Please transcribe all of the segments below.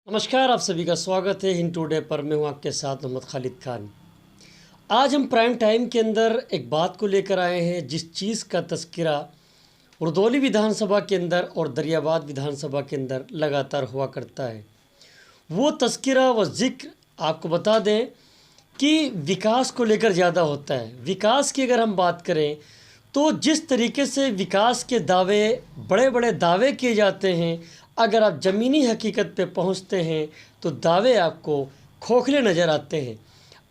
नमस्कार, आप सभी का स्वागत है हिंद टुडे पर। मैं हूं आपके साथ मोहम्मद खालिद खान। आज हम प्राइम टाइम के अंदर एक बात को लेकर आए हैं जिस चीज़ का तस्करा रुदौली विधानसभा के अंदर और दरियाबाद विधानसभा के अंदर लगातार हुआ करता है। वो तस्करा व जिक्र आपको बता दें कि विकास को लेकर ज़्यादा होता है। विकास की अगर हम बात करें तो जिस तरीके से विकास के दावे, बड़े बड़े दावे किए जाते हैं, अगर आप ज़मीनी हकीकत पे पहुंचते हैं तो दावे आपको खोखले नज़र आते हैं।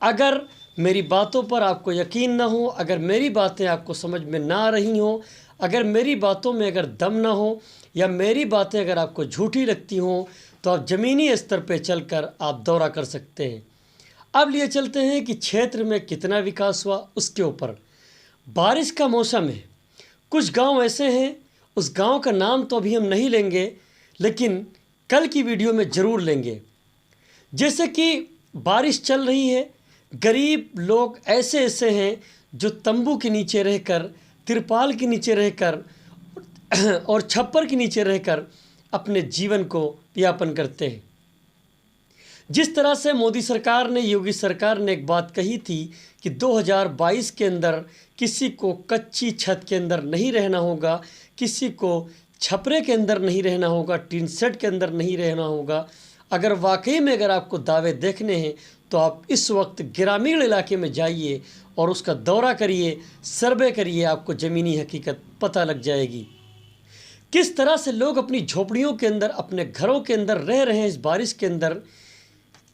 अगर मेरी बातों पर आपको यकीन ना हो, अगर मेरी बातें आपको समझ में ना आ रही हों, अगर मेरी बातों में अगर दम ना हो या मेरी बातें अगर आपको झूठी लगती हों, तो आप ज़मीनी स्तर पे चलकर आप दौरा कर सकते हैं। अब लिए चलते हैं कि क्षेत्र में कितना विकास हुआ उसके ऊपर। बारिश का मौसम है, कुछ गांव ऐसे हैं, उस गांव का नाम तो अभी हम नहीं लेंगे, लेकिन कल की वीडियो में ज़रूर लेंगे। जैसे कि बारिश चल रही है, गरीब लोग ऐसे ऐसे हैं जो तंबू के नीचे रहकर, तिरपाल के नीचे रहकर और छप्पर के नीचे रहकर अपने जीवन को यापन करते हैं। जिस तरह से मोदी सरकार ने, योगी सरकार ने एक बात कही थी कि 2022 के अंदर किसी को कच्ची छत के अंदर नहीं रहना होगा, किसी को छपरे के अंदर नहीं रहना होगा, टीन सेट के अंदर नहीं रहना होगा। अगर वाकई में अगर आपको दावे देखने हैं तो आप इस वक्त ग्रामीण इलाके में जाइए और उसका दौरा करिए, सर्वे करिए, आपको ज़मीनी हकीकत पता लग जाएगी। किस तरह से लोग अपनी झोपड़ियों के अंदर, अपने घरों के अंदर रह रहे हैं इस बारिश के अंदर,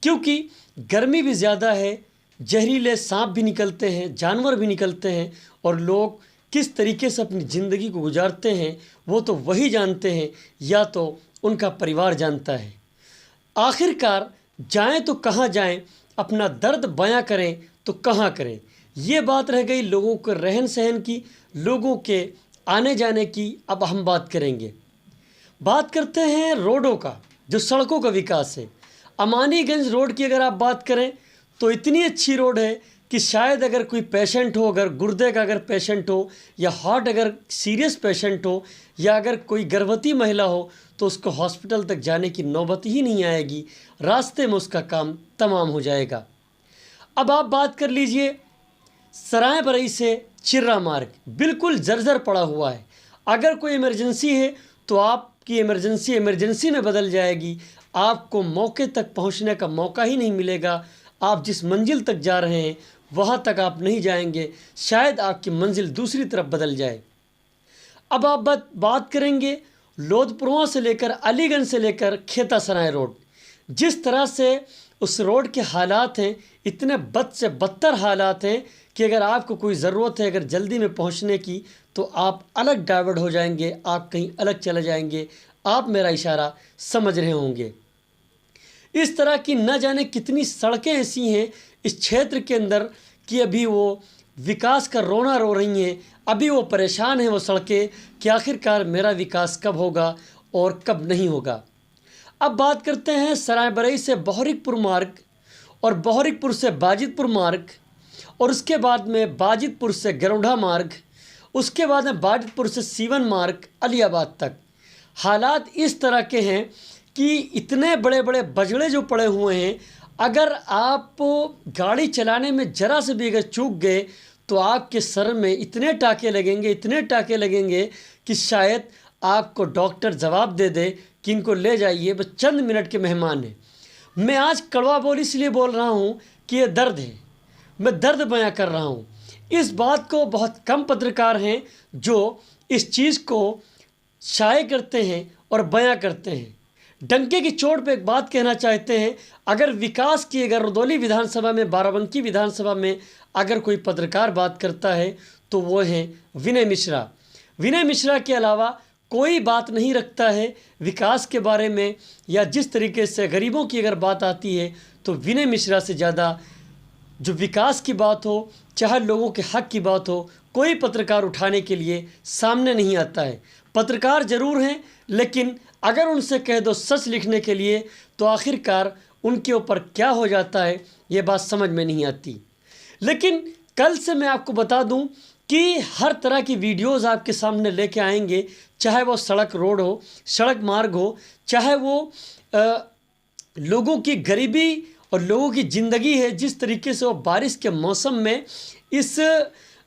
क्योंकि गर्मी भी ज़्यादा है, जहरीले सांप भी निकलते हैं, जानवर भी निकलते हैं, और लोग किस तरीके से अपनी ज़िंदगी को गुजारते हैं वो तो वही जानते हैं या तो उनका परिवार जानता है। आखिरकार जाएं तो कहाँ जाएं, अपना दर्द बयां करें तो कहाँ करें, ये बात रह गई लोगों के रहन सहन की, लोगों के आने जाने की। अब हम बात करेंगे, बात करते हैं रोडों का, जो सड़कों का विकास है। अमानीगंज रोड की अगर आप बात करें तो इतनी अच्छी रोड है कि शायद अगर कोई पेशेंट हो, अगर गुर्दे का अगर पेशेंट हो, या हार्ट अगर सीरियस पेशेंट हो, या अगर कोई गर्भवती महिला हो, तो उसको हॉस्पिटल तक जाने की नौबत ही नहीं आएगी, रास्ते में उसका काम तमाम हो जाएगा। अब आप बात कर लीजिए सराय बरई से चिर्रा मार्ग, बिल्कुल जर्जर पड़ा हुआ है। अगर कोई इमरजेंसी है तो आपकी इमरजेंसी में बदल जाएगी, आपको मौके तक पहुंचने का मौका ही नहीं मिलेगा। आप जिस मंजिल तक जा रहे हैं वहाँ तक आप नहीं जाएंगे, शायद आपकी मंजिल दूसरी तरफ बदल जाए। अब आप बात करेंगे लोधपुरवा से लेकर, अलीगंज से लेकर खेता सराय रोड। जिस तरह से उस रोड के हालात हैं, इतने बद से बदतर हालात हैं कि अगर आपको कोई ज़रूरत है अगर जल्दी में पहुंचने की तो आप अलग डाइवर्ट हो जाएंगे, आप कहीं अलग चले जाएंगे। आप मेरा इशारा समझ रहे होंगे। इस तरह की न जाने कितनी सड़कें ऐसी हैं इस क्षेत्र के अंदर कि अभी वो विकास का रोना रो रही हैं, अभी वो परेशान हैं वो सड़कें कि आखिरकार मेरा विकास कब होगा और कब नहीं होगा। अब बात करते हैं सराय बरई से बहरिकपुर मार्ग, और बहरिकपुर से बाजितपुर मार्ग, और उसके बाद में बाजितपुर से गरुड़ा मार्ग, उसके बाद में बाजितपुर से सीवन मार्ग अलियाबाद तक। हालात इस तरह के हैं कि इतने बड़े बड़े बजड़े जो पड़े हुए हैं, अगर आप गाड़ी चलाने में ज़रा से भी अगर चूक गए तो आपके सर में इतने टाँके लगेंगे कि शायद आपको डॉक्टर जवाब दे दे कि इनको ले जाइए, बस चंद मिनट के मेहमान हैं। मैं आज कड़वा बोल इसलिए बोल रहा हूँ कि ये दर्द है, मैं दर्द बयां कर रहा हूँ। इस बात को बहुत कम पत्रकार हैं जो इस चीज़ को शाये करते हैं और बयां करते हैं। डंके की चोट पे एक बात कहना चाहते हैं, अगर विकास की, अगर रुदौली विधानसभा में, बाराबंकी विधानसभा में अगर कोई पत्रकार बात करता है तो वो हैं विनय मिश्रा। विनय मिश्रा के अलावा कोई बात नहीं रखता है विकास के बारे में, या जिस तरीके से गरीबों की अगर बात आती है तो विनय मिश्रा से ज़्यादा जो विकास की बात हो, चाहे लोगों के हक की बात हो, कोई पत्रकार उठाने के लिए सामने नहीं आता है। पत्रकार ज़रूर हैं, लेकिन अगर उनसे कह दो सच लिखने के लिए तो आखिरकार उनके ऊपर क्या हो जाता है ये बात समझ में नहीं आती। लेकिन कल से मैं आपको बता दूं कि हर तरह की वीडियोस आपके सामने लेके आएंगे, चाहे वो सड़क रोड हो, सड़क मार्ग हो, चाहे वो लोगों की गरीबी और लोगों की ज़िंदगी है, जिस तरीके से वो बारिश के मौसम में इस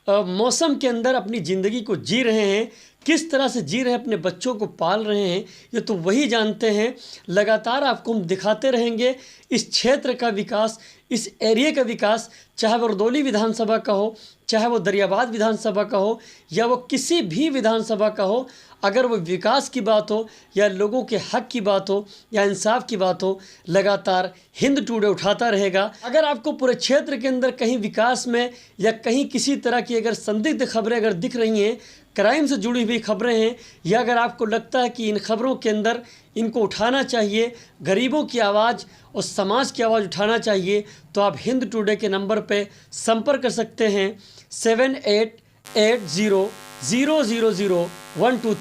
मौसम के अंदर अपनी ज़िंदगी को जी रहे हैं, किस तरह से जी रहे हैं, अपने बच्चों को पाल रहे हैं, ये तो वही जानते हैं। लगातार आपको हम दिखाते रहेंगे इस क्षेत्र का विकास, इस एरिया का विकास, चाहे वो रुदौली विधानसभा का हो, चाहे वो दरियाबाद विधानसभा का हो, या वो किसी भी विधानसभा का हो। अगर वो विकास की बात हो या लोगों के हक की बात हो या इंसाफ की बात हो, लगातार हिंद टुडे उठाता रहेगा। अगर आपको पूरे क्षेत्र के अंदर कहीं विकास में या कहीं किसी तरह की अगर संदिग्ध खबरें अगर दिख रही हैं, क्राइम से जुड़ी हुई खबरें हैं, या अगर आपको लगता है कि इन खबरों के अंदर इनको उठाना चाहिए, गरीबों की आवाज़ और समाज की आवाज़ उठाना चाहिए, तो आप हिंद टुडे के नंबर पे संपर्क कर सकते हैं 7880000123।